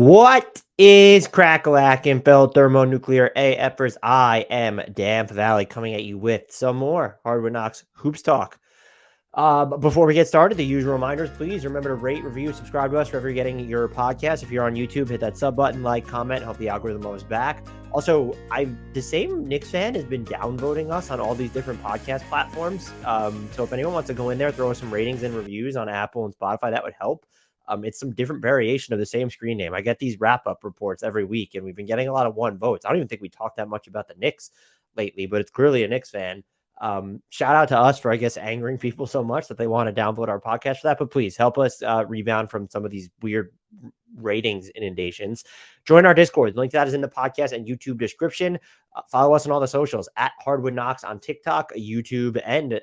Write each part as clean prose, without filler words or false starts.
What is crack-a-lackin' thermonuclear AFers? I am Dan Valley coming at you with some more Hardwood Knocks Hoops Talk. Before we get started, the usual reminders, please remember to rate, review, subscribe to us wherever you're getting your podcast. If you're on YouTube, hit that sub button, like, comment, help the algorithm move us back. Also, the same Knicks fan has been downvoting us on all these different podcast platforms. So if anyone wants to go in there, throw us some ratings and reviews on Apple and Spotify, that would help. It's some different variation of the same screen name. I get these wrap-up reports every week, and we've been getting a lot of one votes. I don't even think we talked that much about the Knicks lately, but it's clearly a Knicks fan. Shout out to us for, I guess, angering people so much that they want to downvote our podcast for that. But please help us rebound from some of these weird ratings inundations. Join our Discord. The link to that is in the podcast and YouTube description. Follow us on all the socials at HardwoodKnocks on TikTok, YouTube, and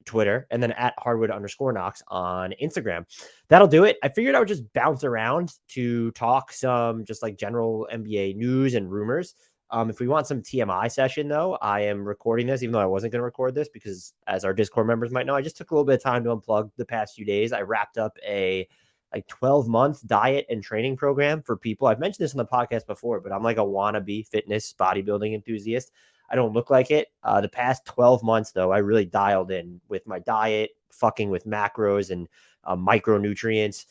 Twitter, and then at Hardwood_Knocks on Instagram. That'll do it. I figured I would just bounce around to talk some just like general NBA news and rumors. If we want some TMI session, though, I am recording this, even though I wasn't going to record this because, as our Discord members might know, I just took a little bit of time to unplug the past few days. I wrapped up a 12-month diet and training program for people. I've mentioned this on the podcast before, but I'm like a wannabe fitness bodybuilding enthusiast. I don't look like it. The past 12 months, though, I really dialed in with my diet, fucking with macros and micronutrients.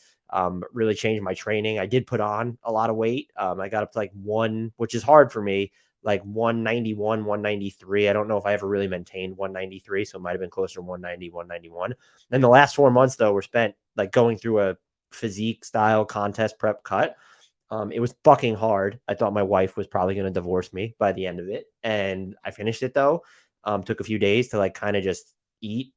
Really changed my training. I did put on a lot of weight. I got up to like one, which is hard for me, like 191, 193. I don't know if I ever really maintained 193, so it might have been closer to 190, 191. Then the last 4 months, though, were spent like going through a physique style contest prep cut. It was fucking hard. I thought my wife was probably going to divorce me by the end of it. And I finished it though. Took a few days to like kind of just eat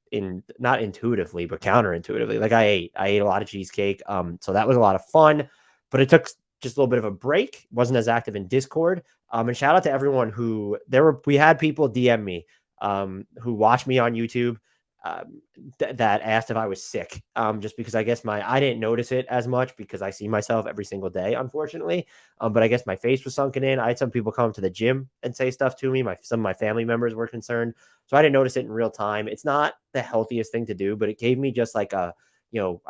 not intuitively, but counterintuitively. Like I ate a lot of cheesecake. So that was a lot of fun, but it took just a little bit of a break. Wasn't as active in Discord. And shout out to everyone we had people DM me, who watched me on YouTube, that asked if I was sick, just because I guess I didn't notice it as much because I see myself every single day, unfortunately. But I guess my face was sunken in. I had some people come to the gym and say stuff to me. Some of my family members were concerned, so I didn't notice it in real time. It's not the healthiest thing to do, but it gave me just like I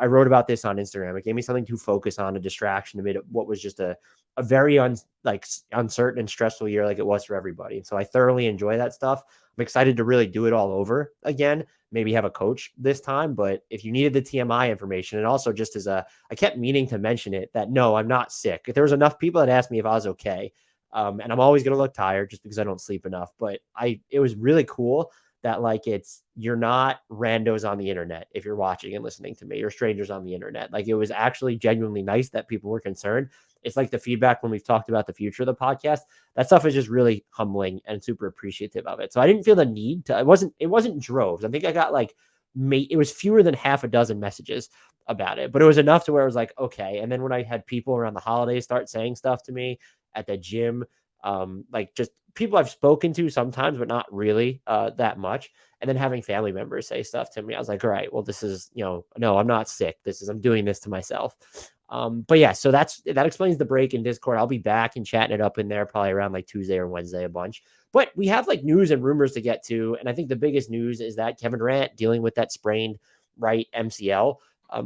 wrote about this on Instagram. It gave me something to focus on, a distraction amid what was just a very uncertain and stressful year like it was for everybody. So I thoroughly enjoy that stuff. I'm excited to really do it all over again. Maybe have a coach this time, but if you needed the TMI information, and also just I kept meaning to mention it, that no, I'm not sick. If there was enough people that asked me if I was okay, and I'm always going to look tired just because I don't sleep enough, but it was really cool that you're not randos on the internet if you're watching and listening to me, or strangers on the internet. Like, it was actually genuinely nice that people were concerned. It's like the feedback when we've talked about the future of the podcast. That stuff is just really humbling and super appreciative of it. So I didn't feel the need to, it wasn't droves. I think I got it was fewer than half a dozen messages about it, but it was enough to where it was like, okay. And then when I had people around the holidays start saying stuff to me at the gym, like just people I've spoken to sometimes, but not really that much. And then having family members say stuff to me, I was like, all right, well, this is, no, I'm not sick. I'm doing this to myself. But yeah, so that explains the break in Discord. I'll be back and chatting it up in there probably around like Tuesday or Wednesday a bunch. But we have like news and rumors to get to. And I think the biggest news is that Kevin Durant dealing with that sprained right MCL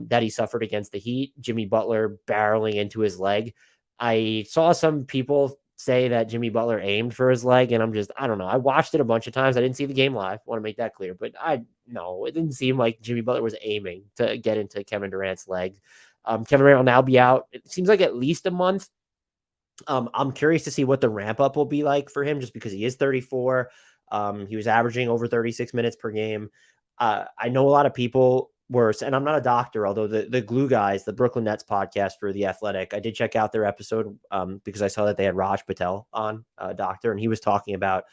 that he suffered against the Heat. Jimmy Butler barreling into his leg. I saw some people say that Jimmy Butler aimed for his leg, and I don't know. I watched it a bunch of times. I didn't see the game live. I want to make that clear, but it didn't seem like Jimmy Butler was aiming to get into Kevin Durant's leg. Kevin Durant will now be out. It seems like at least a month. I'm curious to see what the ramp up will be like for him, just because he is 34. He was averaging over 36 minutes per game. I know a lot of people and I'm not a doctor, although the Glue Guys, the Brooklyn Nets podcast for The Athletic, I did check out their episode because I saw that they had Raj Patel on, doctor, and he was talking about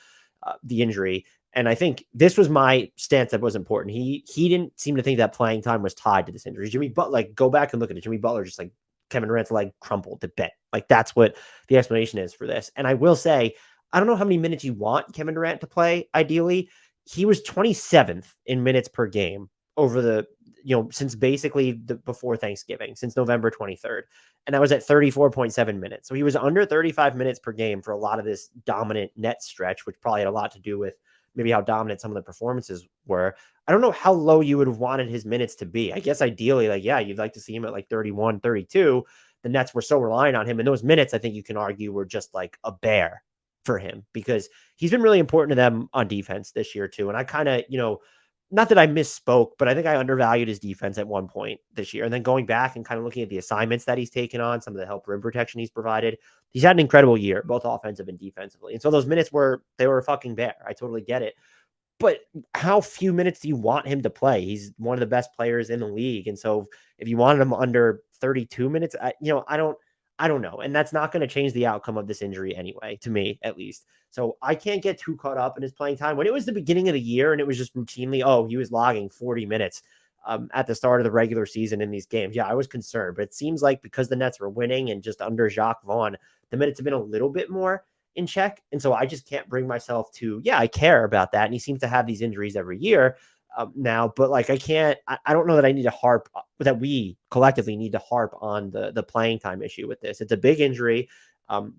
the injury. And I think this was my stance that was important. He didn't seem to think that playing time was tied to this injury. Jimmy Butler, go back and look at it. Jimmy Butler just Kevin Durant's leg crumpled to bit. That's what the explanation is for this. And I will say, I don't know how many minutes you want Kevin Durant to play. Ideally, he was 27th in minutes per game over since basically before Thanksgiving, since November 23rd. And that was at 34.7 minutes. So he was under 35 minutes per game for a lot of this dominant net stretch, which probably had a lot to do with maybe how dominant some of the performances were. I don't know how low you would have wanted his minutes to be. I guess ideally, you'd like to see him at 31, 32. the Nets were so reliant on him. And those minutes, I think you can argue, were just like a bear for him because he's been really important to them on defense this year too. And I kind of, not that I misspoke, but I think I undervalued his defense at one point this year. And then going back and kind of looking at the assignments that he's taken on, some of the help rim protection he's provided, he's had an incredible year, both offensive and defensively. And so those minutes were a fucking bear. I totally get it. But how few minutes do you want him to play? He's one of the best players in the league. And so if you wanted him under 32 minutes, I don't know. And that's not going to change the outcome of this injury anyway, to me, at least. So I can't get too caught up in his playing time. When it was the beginning of the year and it was just routinely, he was logging 40 minutes at the start of the regular season in these games. Yeah, I was concerned. But it seems like because the Nets were winning and just under Jacques Vaughn, the minutes have been a little bit more in check. And so I just can't bring myself to, I care about that. And he seems to have these injuries every year now, but like, I don't know that I need to that we collectively need to harp on the playing time issue with this. It's a big injury.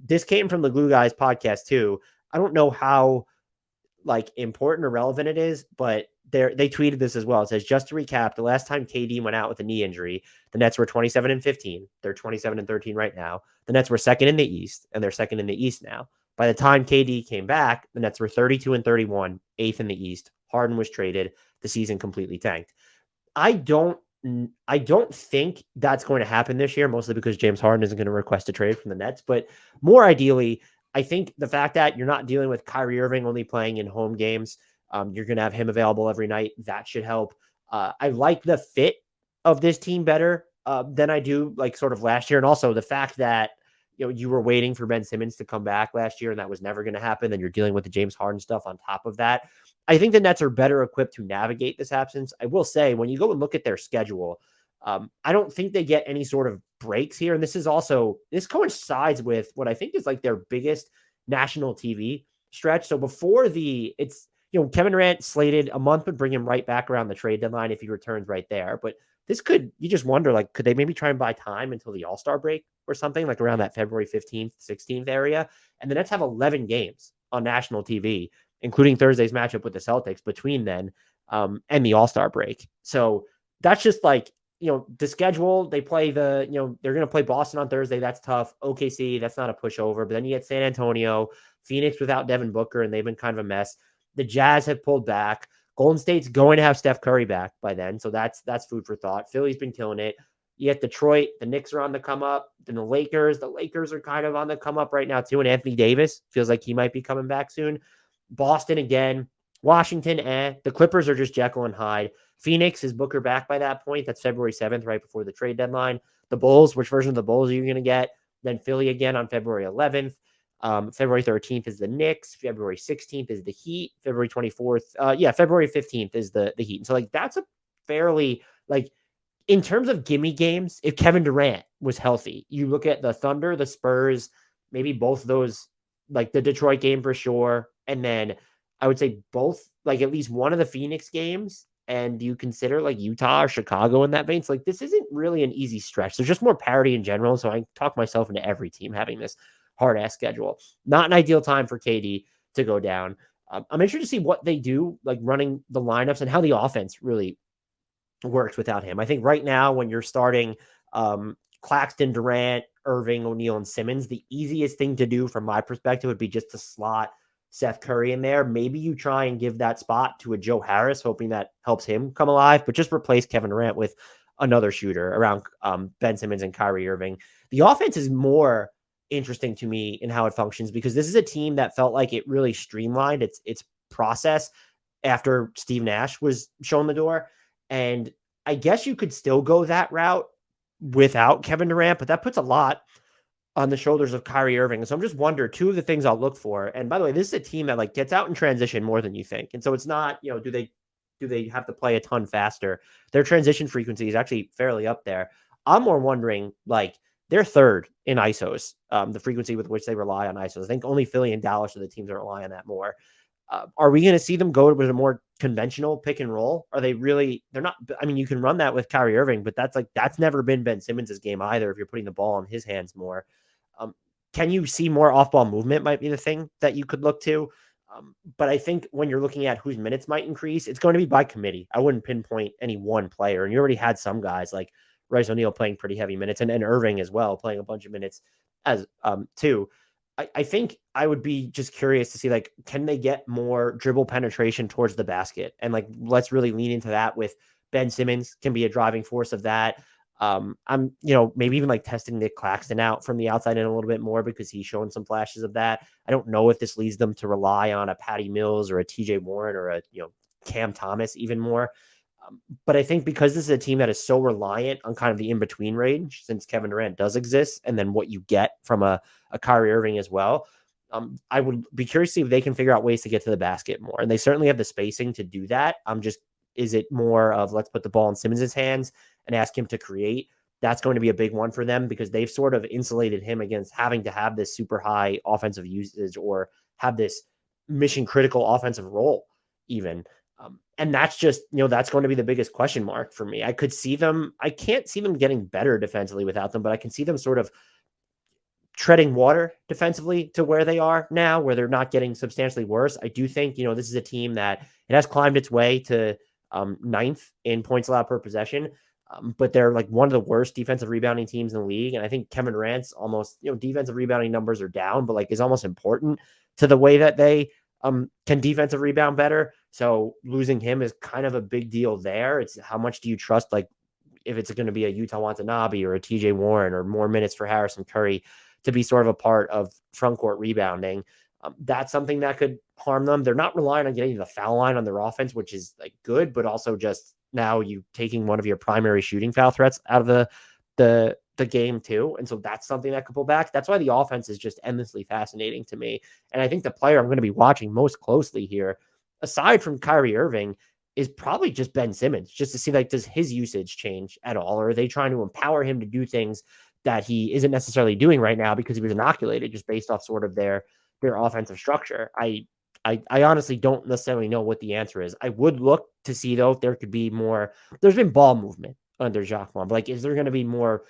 This came from the Glue Guys podcast too. I don't know how like important or relevant it is, but they tweeted this as well. It says, just to recap, the last time KD went out with a knee injury, the Nets were 27-15. They're 27-13 right now. The Nets were second in the East, and they're second in the East now. By the time KD came back, the Nets were 32-31, eighth in the East. Harden was traded. The season completely tanked. I don't think that's going to happen this year, mostly because James Harden isn't going to request a trade from the Nets. But more ideally, I think the fact that you're not dealing with Kyrie Irving only playing in home games, you're going to have him available every night. That should help. I like the fit of this team better than I do like sort of last year. And also the fact that, you were waiting for Ben Simmons to come back last year and that was never going to happen. Then you're dealing with the James Harden stuff on top of that. I think the Nets are better equipped to navigate this absence. I will say, when you go and look at their schedule, I don't think they get any sort of breaks here. And this coincides with what I think is like their biggest national TV stretch. So before Kevin Durant slated a month would bring him right back around the trade deadline if he returns right there. But you just wonder, like, could they maybe try and buy time until the All-Star break or something, like around that February 15th, 16th area? And the Nets have 11 games on national TV, including Thursday's matchup with the Celtics between then and the All-Star break. So that's just like, the schedule. They play they're going to play Boston on Thursday. That's tough. OKC, that's not a pushover. But then you get San Antonio, Phoenix without Devin Booker, and they've been kind of a mess. The Jazz have pulled back. Golden State's going to have Steph Curry back by then. So that's food for thought. Philly's been killing it. You get Detroit. The Knicks are on the come up. Then the Lakers are kind of on the come up right now too. And Anthony Davis feels like he might be coming back soon. Boston again. Washington, The Clippers are just Jekyll and Hyde. Phoenix, is Booker back by that point? That's February 7th, right before the trade deadline. The Bulls, which version of the Bulls are you going to get? Then Philly again on February 11th. February 13th is the Knicks. February 16th is the Heat. February 24th. February 15th is the Heat. And so like that's a fairly like in terms of gimme games, if Kevin Durant was healthy, you look at the Thunder, the Spurs, maybe both those, like the Detroit game for sure. And then I would say both, like at least one of the Phoenix games. And you consider like Utah or Chicago in that vein. So like this isn't really an easy stretch. There's just more parity in general. So I talk myself into every team having this hard ass schedule. Not an ideal time for KD to go down. I'm interested to see what they do, like running the lineups and how the offense really works without him. I think right now when you're starting Claxton, Durant, Irving, O'Neal, and Simmons, the easiest thing to do from my perspective would be just to slot Seth Curry in there. Maybe you try and give that spot to a Joe Harris, hoping that helps him come alive, but just replace Kevin Durant with another shooter around Ben Simmons and Kyrie Irving. The offense is more interesting to me in how it functions because this is a team that felt like it really streamlined its process after Steve Nash was shown the door. And I guess you could still go that route without Kevin Durant, but that puts a lot on the shoulders of Kyrie Irving. So I'm just wondering, two of the things I'll look for. And by the way, this is a team that like gets out in transition more than you think. And so it's not, do they have to play a ton faster? Their transition frequency is actually fairly up there. I'm more wondering, like, they're third in ISOs, the frequency with which they rely on ISOs. I think only Philly and Dallas are the teams that rely on that more. Are we going to see them go with a more conventional pick and roll? Are they really? They're not. I mean, you can run that with Kyrie Irving, but that's never been Ben Simmons' game either. If you're putting the ball in his hands more, can you see more off-ball movement? Might be the thing that you could look to. But I think when you're looking at whose minutes might increase, it's going to be by committee. I wouldn't pinpoint any one player, and you already had some guys like Royce O'Neal playing pretty heavy minutes, and Irving as well playing a bunch of minutes as too. I think I would be just curious to see, like, can they get more dribble penetration towards the basket? And like, let's really lean into that with Ben Simmons can be a driving force of that. I'm, maybe even like testing Nick Claxton out from the outside in a little bit more because he's showing some flashes of that. I don't know if this leads them to rely on a Patty Mills or a TJ Warren or a, Cam Thomas even more. But I think because this is a team that is so reliant on kind of the in-between range, since Kevin Durant does exist, and then what you get from a Kyrie Irving as well, I would be curious to see if they can figure out ways to get to the basket more. And they certainly have the spacing to do that. Is it more of let's put the ball in Simmons' hands and ask him to create? That's going to be a big one for them because they've sort of insulated him against having to have this super high offensive usage or have this mission critical offensive role even. And that's just, that's going to be the biggest question mark for me. I can't see them getting better defensively without them, but I can see them sort of treading water defensively to where they are now, where they're not getting substantially worse. I do think, this is a team that it has climbed its way to ninth in points allowed per possession. But they're like one of the worst defensive rebounding teams in the league. And I think Kevin Durant's almost, defensive rebounding numbers are down, but like is almost important to the way that they can defensive rebound better. So losing him is kind of a big deal there. It's how much do you trust, like if it's going to be a Utah Watanabe or a TJ Warren or more minutes for Harrison Curry to be sort of a part of front court rebounding. That's something that could harm them. They're not relying on getting to the foul line on their offense, which is like good, but also just now you taking one of your primary shooting foul threats out of the game too. And so that's something that could pull back. That's why the offense is just endlessly fascinating to me. And I think the player I'm going to be watching most closely here, aside from Kyrie Irving, is probably just Ben Simmons, just to see, like, does his usage change at all? Or are they trying to empower him to do things that he isn't necessarily doing right now because he was inoculated just based off sort of their offensive structure? I honestly don't necessarily know what the answer is. I would look to see, though, if there could be more. There's been ball movement under Jacques Vaughn, but like, is there going to be more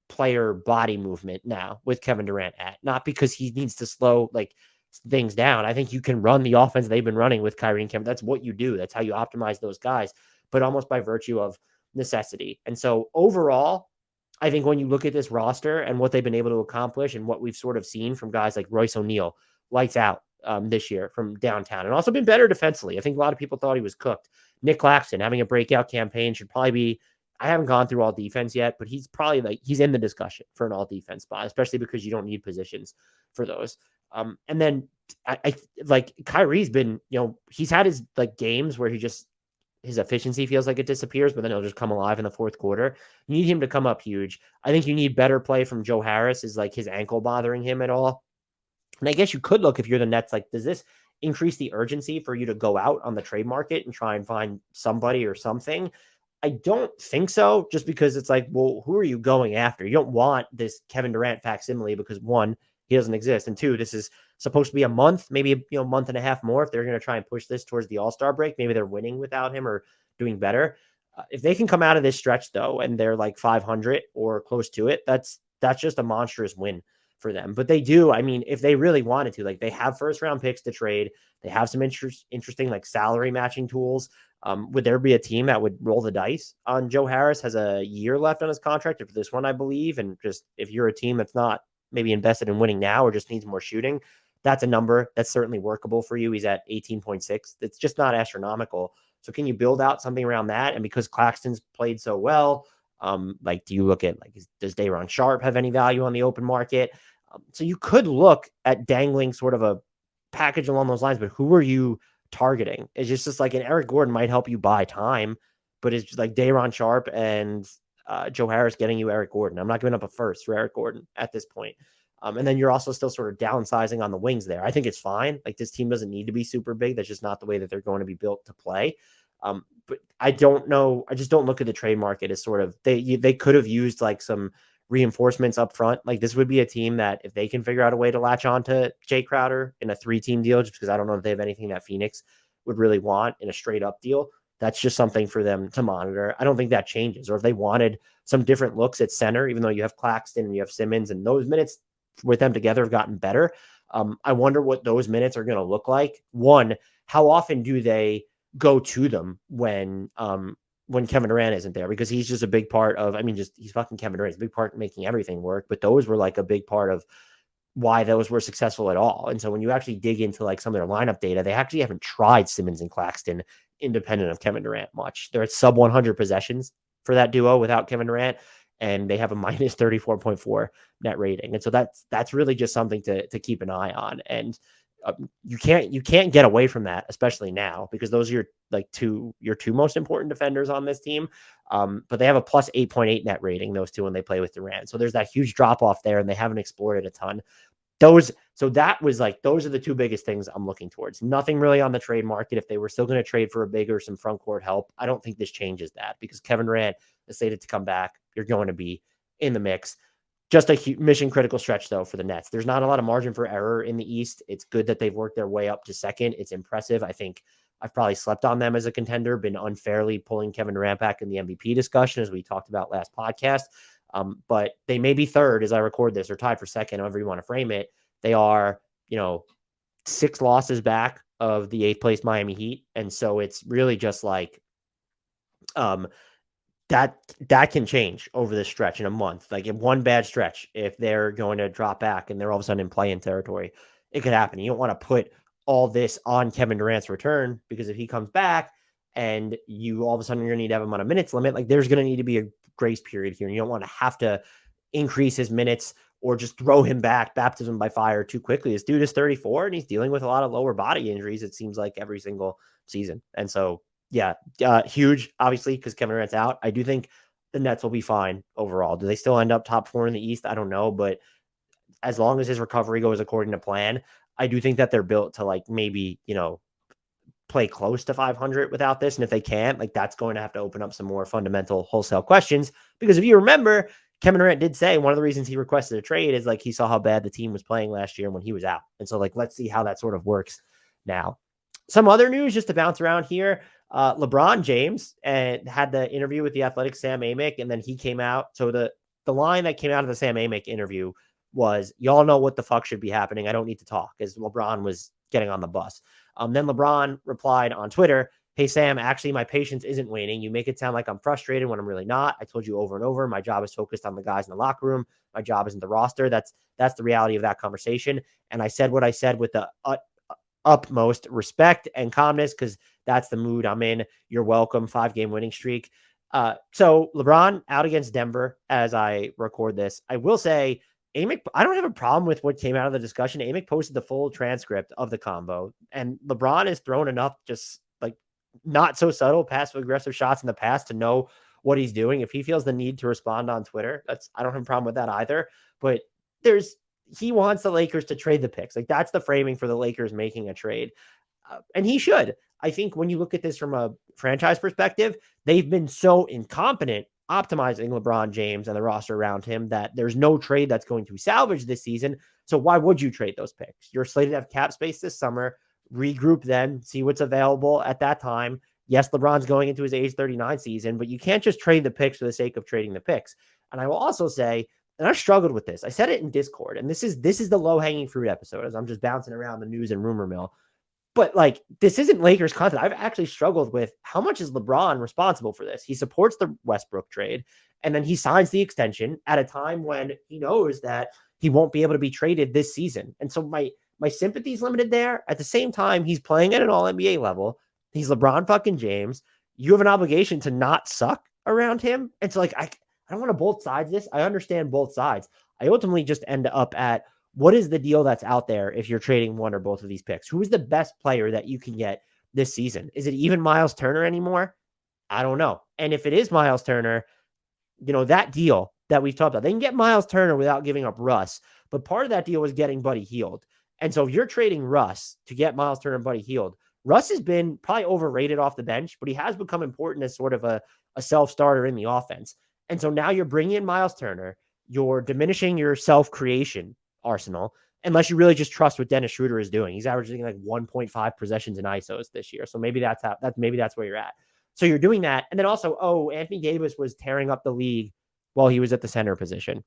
player body movement now with Kevin Durant not because he needs to slow like things down. I think you can run the offense they've been running with Kyrie and Kevin. That's what you do. That's how you optimize those guys, but almost by virtue of necessity. And so overall, I think when you look at this roster and what they've been able to accomplish and what we've sort of seen from guys like Royce O'Neal, lights out this year from downtown, and also been better defensively. I think a lot of people thought he was cooked. Nick Claxton having a breakout campaign should probably be, I haven't gone through all defense yet, but he's probably he's in the discussion for an all defense spot, especially because you don't need positions for those. And then I like Kyrie's been, he's had his like games where his efficiency feels like it disappears, but then he'll just come alive in the fourth quarter. You need him to come up huge. I think you need better play from Joe Harris. Is like his ankle bothering him at all? And I guess you could look, if you're the Nets, like, does this increase the urgency for you to go out on the trade market and try and find somebody or something? I don't think so, just because it's like, well, who are you going after? You don't want this Kevin Durant facsimile because, one, he doesn't exist, and two, this is supposed to be a month, maybe a month and a half more if they're going to try and push this towards the All-Star break. Maybe they're winning without him or doing better. If they can come out of this stretch, though, and they're like 500 or close to it, that's just a monstrous win for them. But they do, I mean, if they really wanted to, like, they have first-round picks to trade. They have some interesting like salary matching tools. Would there be a team that would roll the dice on Joe Harris? Has a year left on his contract after this one, I believe. And just if you're a team that's not maybe invested in winning now or just needs more shooting, that's a number that's certainly workable for you. He's at 18.6. It's just not astronomical. So can you build out something around that? And because Claxton's played so well, like, do you look at like, does Day'Ron Sharp have any value on the open market? So you could look at dangling sort of a package along those lines, but who are you targeting? It's just like an Eric Gordon might help you buy time, but it's just like Day'Ron Sharp and Joe Harris getting you Eric Gordon. I'm not giving up a first for Eric Gordon at this point. And then you're also still sort of downsizing on the wings there. I think it's fine. Like, this team doesn't need to be super big. That's just not the way that they're going to be built to play. But I don't know. I just don't look at the trade market as sort of, they could have used like some reinforcements up front. Like, this would be a team that if they can figure out a way to latch on to Jay Crowder in a 3-team deal, just because I don't know if they have anything that Phoenix would really want in a straight up deal, that's just something for them to monitor. I don't think that changes. Or if they wanted some different looks at center, even though you have Claxton and you have Simmons and those minutes with them together have gotten better. I wonder what those minutes are going to look like. One, how often do they go to them when when Kevin Durant isn't there, because he's just a big part of, I mean, just he's fucking Kevin Durant. He's a big part in making everything work. But those were like a big part of why those were successful at all. And so when you actually dig into like some of their lineup data, they actually haven't tried Simmons and Claxton independent of Kevin Durant much. They're at sub 100 possessions for that duo without Kevin Durant, and they have a minus 34.4 net rating. And so that's really just something to keep an eye on. And you can't get away from that, especially now, because those are your two most important defenders on this team. But they have a plus 8.8 net rating, those two, when they play with Durant. So there's that huge drop off there, and they haven't explored it a ton. So that was like, those are the two biggest things I'm looking towards. Nothing really on the trade market. If they were still going to trade for a big or some front court help, I don't think this changes that, because Kevin Durant is slated to come back. You're going to be in the mix. Just a mission critical stretch, though, for the Nets. There's not a lot of margin for error in the East. It's good that they've worked their way up to second. It's impressive. I think I've probably slept on them as a contender, been unfairly pulling Kevin Durant back in the MVP discussion, as we talked about last podcast. But they may be third as I record this, or tied for second, however you want to frame it. They are, 6 losses back of the 8th place Miami Heat. And so it's really just like, that can change over this stretch in a month. Like, in one bad stretch, if they're going to drop back and they're all of a sudden in play-in territory, it could happen. You don't want to put all this on Kevin Durant's return, because if he comes back and you all of a sudden you're going to need to have him on a minutes limit, like, there's going to need to be a grace period here. And you don't want to have to increase his minutes or just throw him back, baptism by fire, too quickly. This dude is 34 and he's dealing with a lot of lower body injuries, it seems like, every single season. And so, yeah, huge, obviously, because Kevin Durant's out. I do think the Nets will be fine overall. Do they still end up top 4 in the East? I don't know. But as long as his recovery goes according to plan, I do think that they're built to, like, maybe, play close to 500 without this. And if they can't, like, that's going to have to open up some more fundamental wholesale questions. Because if you remember, Kevin Durant did say one of the reasons he requested a trade is, like, he saw how bad the team was playing last year when he was out. And so, like, let's see how that sort of works now. Some other news just to bounce around here. LeBron James had the interview with the Athletic Sam Amick, and then he came out. So the line that came out of the Sam Amick interview was, y'all know what the fuck should be happening. I don't need to talk, as LeBron was getting on the bus. Then LeBron replied on Twitter, "Hey, Sam, actually, my patience isn't waning. You make it sound like I'm frustrated when I'm really not. I told you over and over, my job is focused on the guys in the locker room. My job isn't the roster. That's the reality of that conversation. And I said what I said with the utmost respect and calmness, because that's the mood I'm in. You're welcome. 5-game winning streak." So LeBron out against Denver as I record this. I will say, Amick, I don't have a problem with what came out of the discussion. Amick posted the full transcript of the combo, and LeBron has thrown enough just like not so subtle passive aggressive shots in the past to know what he's doing. If he feels the need to respond on Twitter, I don't have a problem with that either. But he wants the Lakers to trade the picks. Like, that's the framing for the Lakers making a trade. And he should. I think when you look at this from a franchise perspective, they've been so incompetent optimizing LeBron James and the roster around him that there's no trade that's going to salvage this season. So why would you trade those picks? You're slated to have cap space this summer. Regroup then, see what's available at that time. Yes, LeBron's going into his age 39 season, but you can't just trade the picks for the sake of trading the picks. And I will also say, and I've struggled with this, I said it in Discord, and this is the low-hanging fruit episode as I'm just bouncing around the news and rumor mill. But, like, this isn't Lakers content. I've actually struggled with how much is LeBron responsible for this. He supports the Westbrook trade, and then he signs the extension at a time when he knows that he won't be able to be traded this season. And so my sympathy is limited there. At the same time, he's playing at an all-NBA level. He's LeBron fucking James. You have an obligation to not suck around him. And so, like, I don't want to both sides this. I understand both sides. I ultimately just end up at, what is the deal that's out there if you're trading one or both of these picks? Who is the best player that you can get this season? Is it even Miles Turner anymore? I don't know. And if it is Miles Turner, that deal that we've talked about, they can get Miles Turner without giving up Russ. But part of that deal was getting Buddy Hield. And so if you're trading Russ to get Miles Turner and Buddy Hield, Russ has been probably overrated off the bench, but he has become important as sort of a self-starter in the offense. And so now you're bringing in Miles Turner. You're diminishing your self-creation arsenal, unless you really just trust what Dennis Schroeder is doing. He's averaging like 1.5 possessions in ISOs this year. So maybe that's where you're at. So you're doing that. And then also, Anthony Davis was tearing up the league while he was at the center position.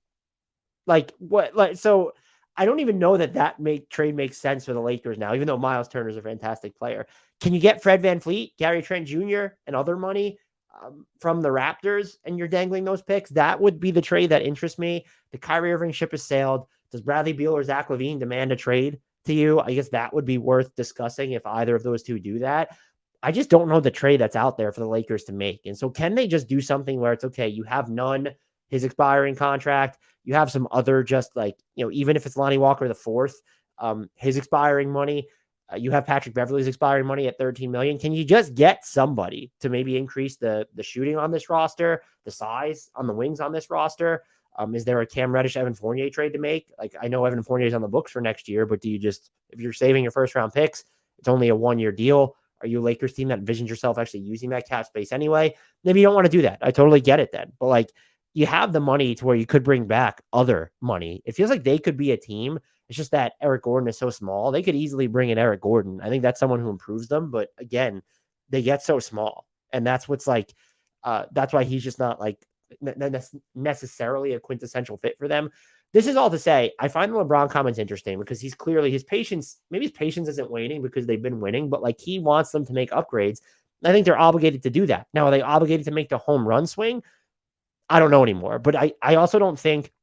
Like, what? Like, so I don't even know that trade makes sense for the Lakers now, even though Miles Turner is a fantastic player. Can you get Fred VanVleet, Gary Trent Jr., and other money? from the Raptors and you're dangling those picks, that would be the trade that interests me. The Kyrie Irving ship has sailed. Does Bradley Beal or Zach LaVine demand a trade to you? I guess that would be worth discussing if either of those two do that. I just don't know the trade that's out there for the Lakers to make. And so can they just do something where it's okay, you have none, his expiring contract, you have some other just like, even if it's Lonnie Walker the fourth, his expiring money, you have Patrick Beverley's expiring money at $13 million. Can you just get somebody to maybe increase the shooting on this roster, the size on the wings on this roster? Is there a Cam Reddish, Evan Fournier trade to make? Like, I know Evan Fournier is on the books for next year, but do you just, if you're saving your first round picks, it's only a 1 year deal. Are you a Lakers team that envisions yourself actually using that cap space anyway? Maybe you don't want to do that. I totally get it then. But like, you have the money to where you could bring back other money. It feels like they could be a team. It's just that Eric Gordon is so small. They could easily bring in Eric Gordon. I think that's someone who improves them. But again, they get so small. And that's what's like, that's why he's just not like necessarily a quintessential fit for them. This is all to say, I find the LeBron comments interesting because he's clearly his patience, maybe his patience isn't waning because they've been winning, but like he wants them to make upgrades. I think they're obligated to do that. Now, are they obligated to make the home run swing? I don't know anymore. But I also don't think,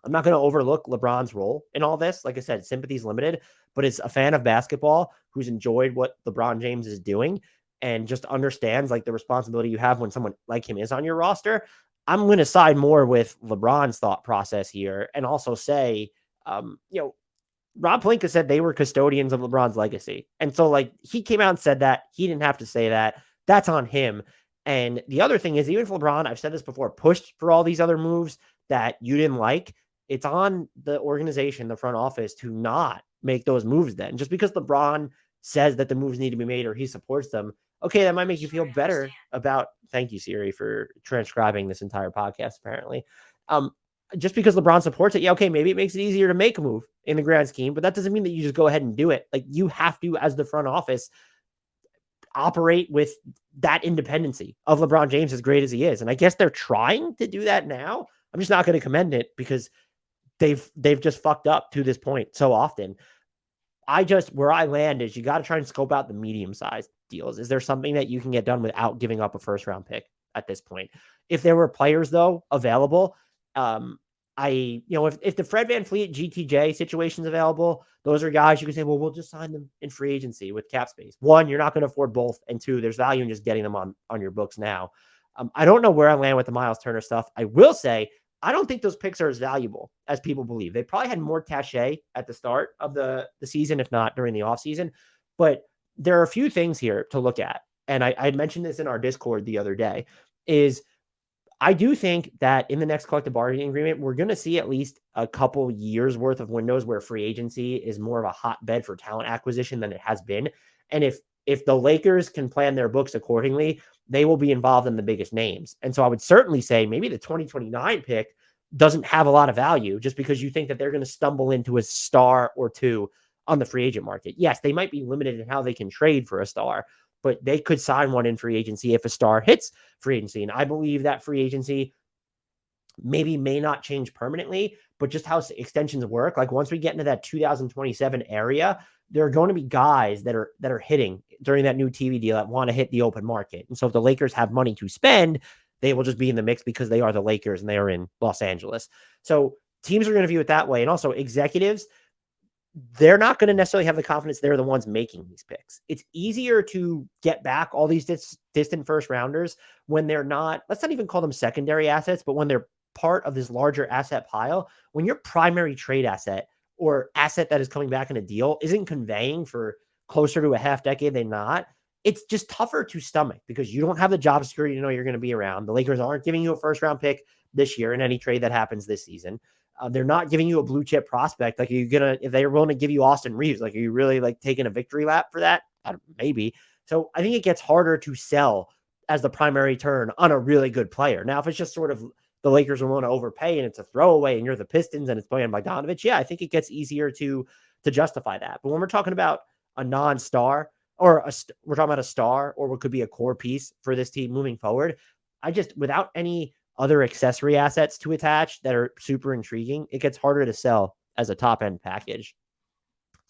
I'm not going to overlook LeBron's role in all this. Like I said, sympathy's limited, but as a fan of basketball who's enjoyed what LeBron James is doing and just understands like the responsibility you have when someone like him is on your roster, I'm going to side more with LeBron's thought process here and also say, Rob Pelinka said they were custodians of LeBron's legacy. And so like he came out and said that. He didn't have to say that. That's on him. And the other thing is, even if LeBron, I've said this before, pushed for all these other moves that you didn't like, it's on the organization, the front office, to not make those moves then. Just because LeBron says that the moves need to be made or he supports them, okay, that might make you feel better about, thank you, Siri, for transcribing this entire podcast, apparently. Just because LeBron supports it, yeah, okay, maybe it makes it easier to make a move in the grand scheme, but that doesn't mean that you just go ahead and do it. Like, you have to, as the front office, operate with that independency of LeBron James, as great as he is. And I guess they're trying to do that now. I'm just not going to commend it because they've just fucked up to this point so often. Where I land is you got to try and scope out the medium-sized deals. Is there something that you can get done without giving up a first-round pick at this point? If there were players, though, available, if the Fred VanVleet GTJ situation's available, those are guys you can say, well, we'll just sign them in free agency with cap space. One, you're not going to afford both. And two, there's value in just getting them on your books now. I don't know where I land with the Miles Turner stuff. I will say, I don't think those picks are as valuable as people believe. They probably had more cachet at the start of the season, if not during the offseason. But there are a few things here to look at. And I mentioned this in our Discord the other day, is I do think that in the next collective bargaining agreement, we're going to see at least a couple years worth of windows where free agency is more of a hotbed for talent acquisition than it has been. And if the Lakers can plan their books accordingly, they will be involved in the biggest names. And so I would certainly say maybe the 2029 pick doesn't have a lot of value just because you think that they're going to stumble into a star or two on the free agent market. Yes, they might be limited in how they can trade for a star, but they could sign one in free agency if a star hits free agency. And I believe that free agency may not change permanently, but just how extensions work. Like once we get into that 2027 area, there are going to be guys that are hitting during that new TV deal that want to hit the open market. And so if the Lakers have money to spend, they will just be in the mix because they are the Lakers and they are in Los Angeles. So teams are going to view it that way. And also executives, they're not going to necessarily have the confidence they're the ones making these picks. It's easier to get back all these distant first rounders when they're not, let's not even call them secondary assets, but when they're part of this larger asset pile. When your primary trade asset or asset that is coming back in a deal isn't conveying for closer to a half decade than not, it's just tougher to stomach because you don't have the job security to know you're going to be around. The Lakers aren't giving you a first round pick this year in any trade that happens this season. They're not giving you a blue chip prospect. Like, are you going to, if they're willing to give you Austin Reeves, like, are you really like taking a victory lap for that? Maybe. So I think it gets harder to sell as the primary turn on a really good player. Now, if it's just sort of the Lakers are willing to overpay and it's a throwaway and you're the Pistons and it's Bojan Bogdanovic, yeah, I think it gets easier to justify that. But when we're talking about a non-star or we're talking about a star or what could be a core piece for this team moving forward, without any other accessory assets to attach that are super intriguing, it gets harder to sell as a top end package.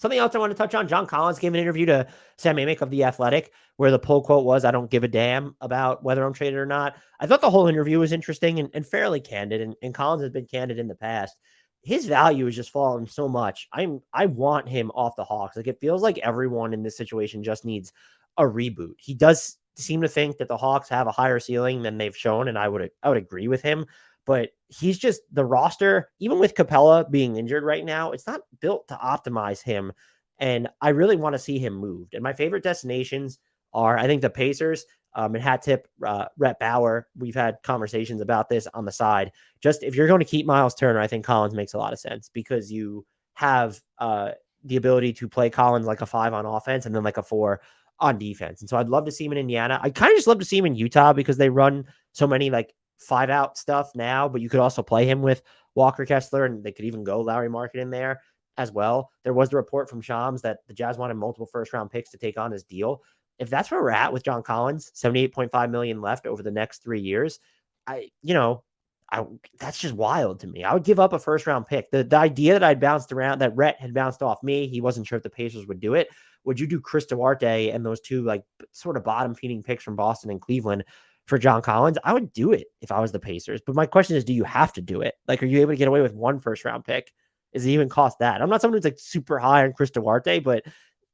Something else I want to touch on, John Collins gave an interview to Sam Amick of The Athletic where the pull quote was, "I don't give a damn about whether I'm traded or not." I thought the whole interview was interesting and fairly candid, and Collins has been candid in the past. His value is just falling so much. I want him off the Hawks. Like, it feels like everyone in this situation just needs a reboot. He does seem to think that the Hawks have a higher ceiling than they've shown, and I would agree with him. But he's just the roster, even with Capella being injured right now, it's not built to optimize him. And I really want to see him moved. And my favorite destinations are, I think, the Pacers and hat tip Rhett Bauer. We've had conversations about this on the side. Just if you're going to keep Miles Turner, I think Collins makes a lot of sense because you have the ability to play Collins like a 5 on offense and then like a 4 on defense. And so I'd love to see him in Indiana. I kind of just love to see him in Utah because they run so many like 5-out stuff now, but you could also play him with Walker Kessler, and they could even go Larry Market in there as well. There was the report from Shams that the Jazz wanted multiple first-round picks to take on his deal. If that's where we're at with John Collins, $78.5 million left over the next 3 years, that's just wild to me. I would give up a first-round pick. The idea that I'd bounced around, that Rhett had bounced off me, he wasn't sure if the Pacers would do it. Would you do Chris Duarte and those two like sort of bottom-feeding picks from Boston and Cleveland for John Collins? I would do it if I was the Pacers. But my question is, do you have to do it? Like, are you able to get away with one first-round pick? Does it even cost that? I'm not someone who's like super high on Chris Duarte, but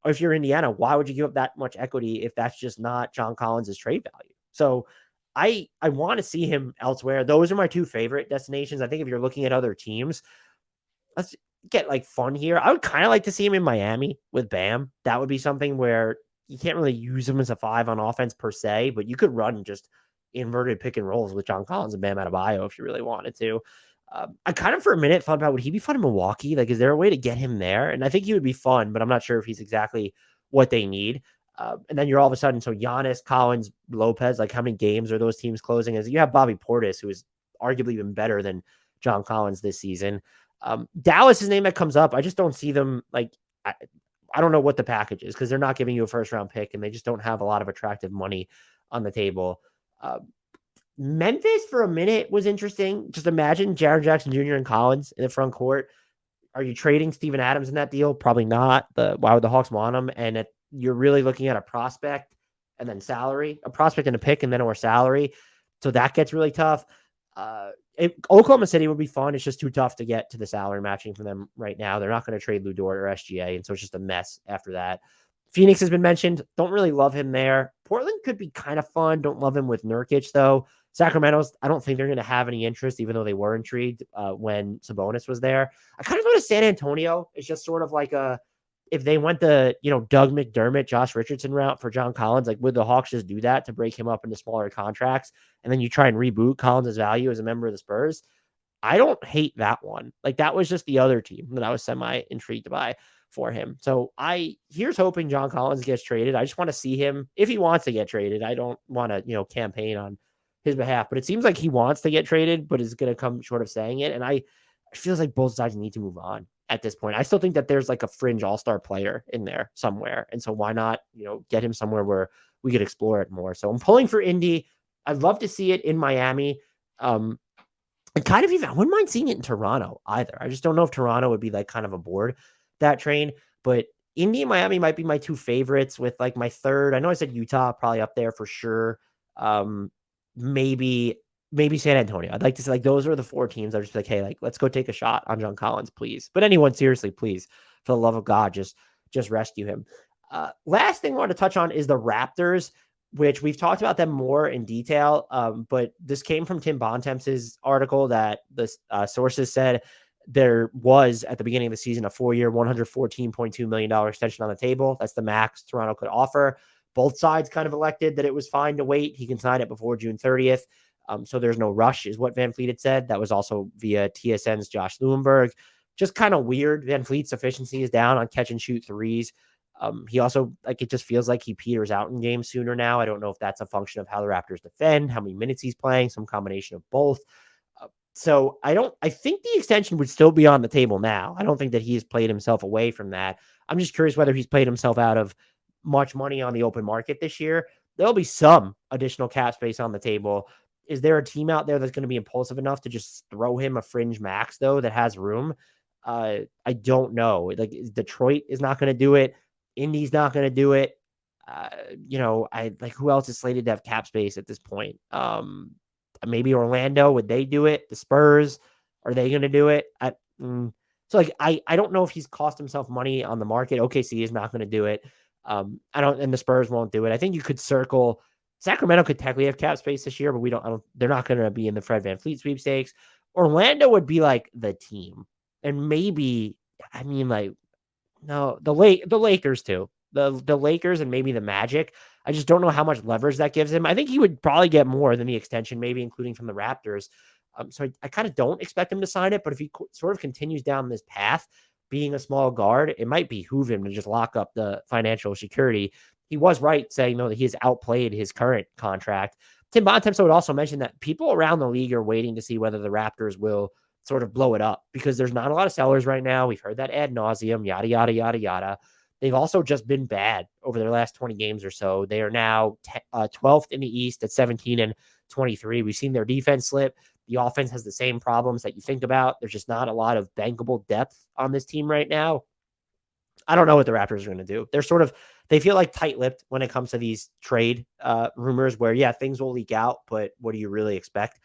if you're Indiana, why would you give up that much equity if that's just not John Collins' trade value? So I want to see him elsewhere. Those are my two favorite destinations. I think if you're looking at other teams, let's get like fun here. I would kind of like to see him in Miami with Bam. That would be something where you can't really use him as a 5 on offense per se, but you could run just inverted pick and rolls with John Collins and Bam Adebayo if you really wanted to. I kind of for a minute thought about, would he be fun in Milwaukee? Like, is there a way to get him there? And I think he would be fun, but I'm not sure if he's exactly what they need. And then you're all of a sudden, so Giannis, Collins, Lopez, like how many games are those teams closing? As you have Bobby Portis, who is arguably even better than John Collins this season. Dallas is a name that comes up. I just don't see them like, I don't know what the package is because they're not giving you a first round pick and they just don't have a lot of attractive money on the table. Memphis for a minute was interesting. Just imagine Jaren Jackson Jr. and Collins in the front court. Are you trading Steven Adams in that deal? Probably not. Why would the Hawks want him? And you're really looking at a prospect and then salary, a prospect and a pick and then or salary. So that gets really tough. Oklahoma City would be fun. It's just too tough to get to the salary matching for them right now. They're not going to trade Lou Dort or SGA, and so it's just a mess after that. Phoenix has been mentioned. Don't really love him there. Portland could be kind of fun. Don't love him with Nurkic, though. Sacramento's, I don't think they're going to have any interest, even though they were intrigued when Sabonis was there. I kind of go to San Antonio. It's just sort of like if they went the, Doug McDermott, Josh Richardson route for John Collins, like would the Hawks just do that to break him up into smaller contracts? And then you try and reboot Collins' value as a member of the Spurs. I don't hate that one. Like that was just the other team that I was semi intrigued by for him. So here's hoping John Collins gets traded. I just want to see him if he wants to get traded. I don't want to, campaign on his behalf, but it seems like he wants to get traded, but is going to come short of saying it. And it feels like both sides need to move on at this point. I still think that there's like a fringe all-star player in there somewhere. And so why not, get him somewhere where we could explore it more. So I'm pulling for Indy. I'd love to see it in Miami. And kind of even, I wouldn't mind seeing it in Toronto either. I just don't know if Toronto would be like kind of aboard that train, but Indy and Miami might be my two favorites with like my third. I know I said Utah probably up there for sure. Maybe San Antonio. I'd like to say like those are the 4 teams. I'd just be like, hey, like let's go take a shot on John Collins, please. But anyone, seriously, please, for the love of God, just rescue him. Last thing I want to touch on is the Raptors, which we've talked about them more in detail. But this came from Tim Bontemps' article that the sources said there was at the beginning of the season a 4-year, $114.2 million extension on the table. That's the max Toronto could offer. Both sides kind of elected that it was fine to wait. He can sign it before June 30th. So there's no rush is what VanVleet had said. That was also via TSN's Josh Lewenberg. Just kind of weird. VanVleet's efficiency is down on catch and shoot threes. He also, it just feels like he peters out in games sooner now. I don't know if that's a function of how the Raptors defend, how many minutes he's playing, some combination of both. So I think the extension would still be on the table now. I don't think that he's played himself away from that. I'm just curious whether he's played himself out of much money on the open market this year. There'll be some additional cap space on the table. Is there a team out there that's going to be impulsive enough to just throw him a fringe max though, that has room? I don't know. Like Detroit is not going to do it. Indy's not going to do it. Uh, I like who else is slated to have cap space at this point? Maybe Orlando. Would they do it? The Spurs, are they going to do it? So like I don't know if he's cost himself money on the market. OKC is not going to do it. And the Spurs won't do it. I think you could circle Sacramento could technically have cap space this year, but they're not going to be in the Fred VanVleet sweepstakes. Orlando would be like the team. And maybe, I mean, like, no, the Lakers too. The Lakers and maybe the Magic. I just don't know how much leverage that gives him. I think he would probably get more than the extension, maybe including from the Raptors. So I kind of don't expect him to sign it, but if he sort of continues down this path, being a small guard, it might behoove him to just lock up the financial security. He was right saying, though, that he has outplayed his current contract. Tim Bontemps would also mention that people around the league are waiting to see whether the Raptors will sort of blow it up because there's not a lot of sellers right now. We've heard that ad nauseum, yada, yada, yada, yada. They've also just been bad over their last 20 games or so. They are now 12th in the East at 17-23. We've seen their defense slip. The offense has the same problems that you think about. There's just not a lot of bankable depth on this team right now. I don't know what the Raptors are going to do. They feel like tight-lipped when it comes to these trade rumors where, yeah, things will leak out, but what do you really expect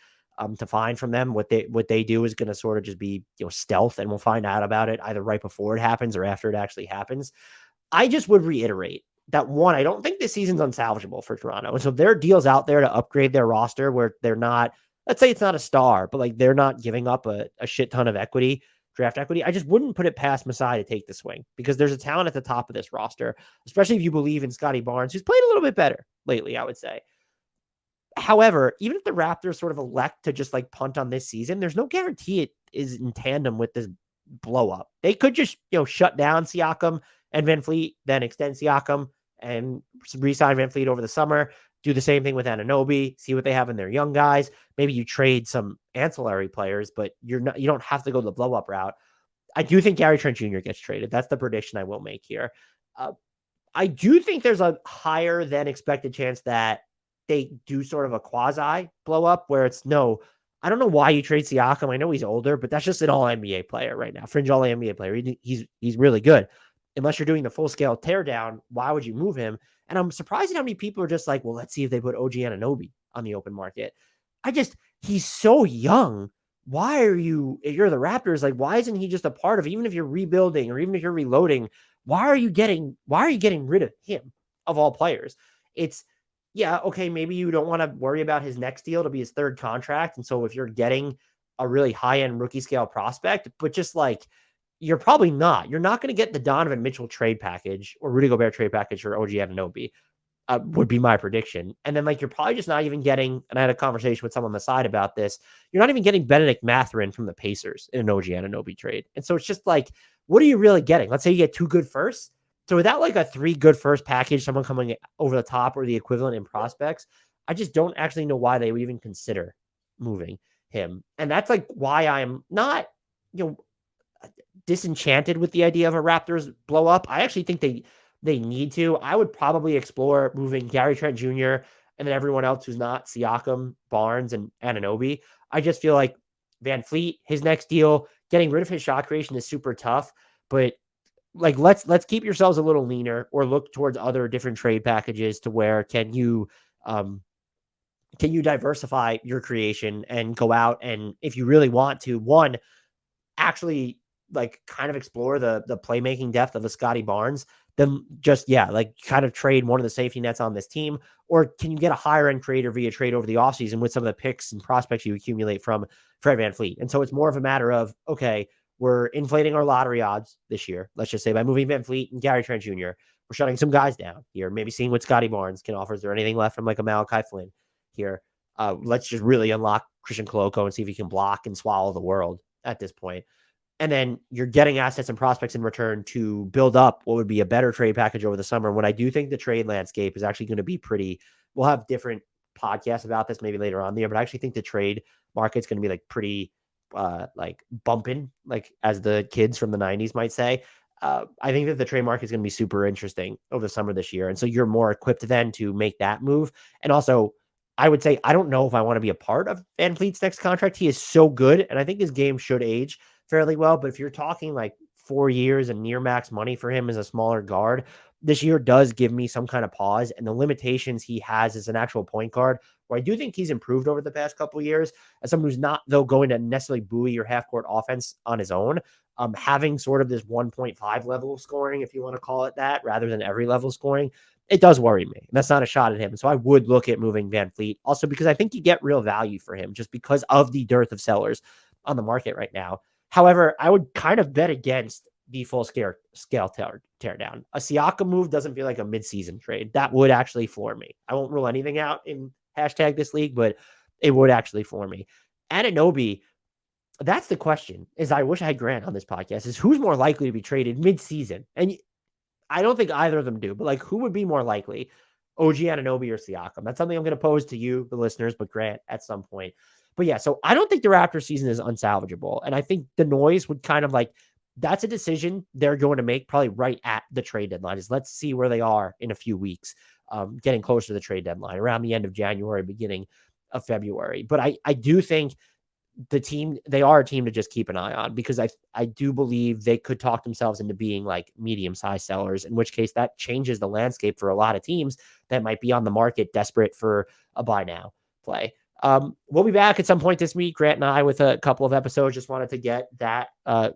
to find from them? What they do is going to sort of just be, stealth, and we'll find out about it either right before it happens or after it actually happens. I just would reiterate that, one, I don't think this season's unsalvageable for Toronto. And so there are deals out there to upgrade their roster where they're not, let's say it's not a star, but like they're not giving up a shit ton of draft equity. I just wouldn't put it past Masai to take the swing because there's a talent at the top of this roster, especially if you believe in Scotty Barnes, who's played a little bit better lately, I would say. However, even if the Raptors sort of elect to just like punt on this season, there's no guarantee it is in tandem with this blow up. They could just, shut down Siakam and VanVleet, then extend Siakam and re-sign VanVleet over the summer. Do the same thing with Anunoby, see what they have in their young guys. Maybe you trade some ancillary players, but you don't have to go the blow up route. I do think Gary Trent Jr. gets traded. That's the prediction I will make here. I do think there's a higher than expected chance that they do sort of a quasi blow up where it's no, I don't know why you trade Siakam. I know he's older, but that's just an all NBA player right now. Fringe all NBA player. He's really good. Unless you're doing the full scale teardown, why would you move him? And I'm surprised at how many people are just like, well, let's see if they put OG Anunoby on the open market. He's so young. Why are you, if you're the Raptors, like, why isn't he just a part of, even if you're rebuilding or even if you're reloading, why are you getting rid of him of all players? It's, yeah, okay, maybe you don't want to worry about his next deal to be his third contract. And so if you're getting a really high-end rookie scale prospect, but just like, you're not going to get the Donovan Mitchell trade package or Rudy Gobert trade package for OG Anunoby, would be my prediction. And then like, you're probably just not even getting, and I had a conversation with someone on the side about this, you're not even getting Benedict Mathurin from the Pacers in an OG Anunoby trade. And so it's just like, what are you really getting? Let's say you get 2 good firsts. So without like a 3 good first package, someone coming over the top or the equivalent in prospects, I just don't actually know why they would even consider moving him. And that's like why I'm not, disenchanted with the idea of a Raptors blow up. I actually think they need to. I would probably explore moving Gary Trent Jr. and then everyone else who's not Siakam, Barnes, and Anunoby. I just feel like VanVleet, his next deal, getting rid of his shot creation is super tough, but like, let's keep yourselves a little leaner or look towards other different trade packages to where can you diversify your creation and go out and, if you really want to, one, actually like kind of explore the playmaking depth of a Scotty Barnes, then just, like kind of trade one of the safety nets on this team, or can you get a higher end creator via trade over the offseason with some of the picks and prospects you accumulate from Fred VanVleet? And so it's more of a matter of, okay, we're inflating our lottery odds this year, let's just say, by moving VanVleet and Gary Trent Jr. We're shutting some guys down here, maybe seeing what Scotty Barnes can offer. Is there anything left from like a Malachi Flynn here? Let's just really unlock Christian Koloko and see if he can block and swallow the world at this point. And then you're getting assets and prospects in return to build up what would be a better trade package over the summer. When I do think the trade landscape is actually going to be pretty, we'll have different podcasts about this maybe later on there, but I actually think the trade market's going to be like pretty like bumping, like as the kids from the 90s might say. I think that the trade market is going to be super interesting over the summer this year. And so you're more equipped then to make that move. And also, I would say, I don't know if I want to be a part of VanVleet's next contract. He is so good, and I think his game should age fairly well. But if you're talking like 4 years and near max money for him as a smaller guard, this year does give me some kind of pause. And the limitations he has as an actual point guard, where I do think he's improved over the past couple of years, as someone who's not, though, going to necessarily buoy your half court offense on his own, having sort of this 1.5 level of scoring, if you want to call it that, rather than every level scoring, it does worry me. And that's not a shot at him. So I would look at moving VanVleet also because I think you get real value for him just because of the dearth of sellers on the market right now. However, I would kind of bet against the full scale tear down. A Siakam move doesn't feel like a midseason trade. That would actually floor me. I won't rule anything out in hashtag this league, but it would actually floor me. Anunoby, that's the question. Is I wish I had Grant on this podcast. Is who's more likely to be traded midseason? And I don't think either of them do, but like who would be more likely? OG Anunoby or Siakam? That's something I'm going to pose to you, the listeners, but Grant at some point. But yeah, so I don't think the Raptors season is unsalvageable. And I think the noise would kind of like, that's a decision they're going to make probably right at the trade deadline is let's see where they are in a few weeks, getting closer to the trade deadline around the end of January, beginning of February. But I do think they are a team to just keep an eye on because I do believe they could talk themselves into being like medium-sized sellers, in which case that changes the landscape for a lot of teams that might be on the market desperate for a buy now play. We'll be back at some point this week, Grant and I, with a couple of episodes. Just wanted to get that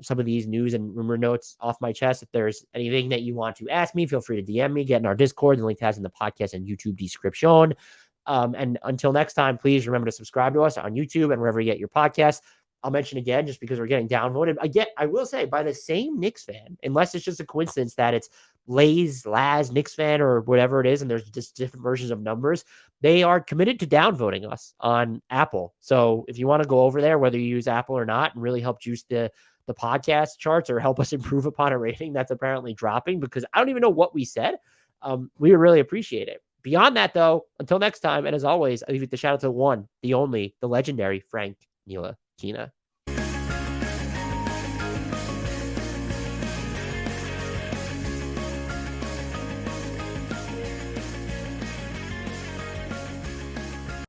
some of these news and rumor notes off my chest. If there's anything that you want to ask me, feel free to DM me, get in our Discord. The link has in the podcast and YouTube description. And until next time, please remember to subscribe to us on YouTube and wherever you get your podcasts. I'll mention again, just because we're getting downvoted. I will say by the same Knicks fan, unless it's just a coincidence that it's Laz, Knicks fan, or whatever it is, and there's just different versions of numbers. They are committed to downvoting us on Apple. So if you want to go over there, whether you use Apple or not, and really help juice the podcast charts or help us improve upon a rating that's apparently dropping, because I don't even know what we said, we would really appreciate it. Beyond that, though, until next time, and as always, I leave it the shout out to the one, the only, the legendary Frank Ntilikina.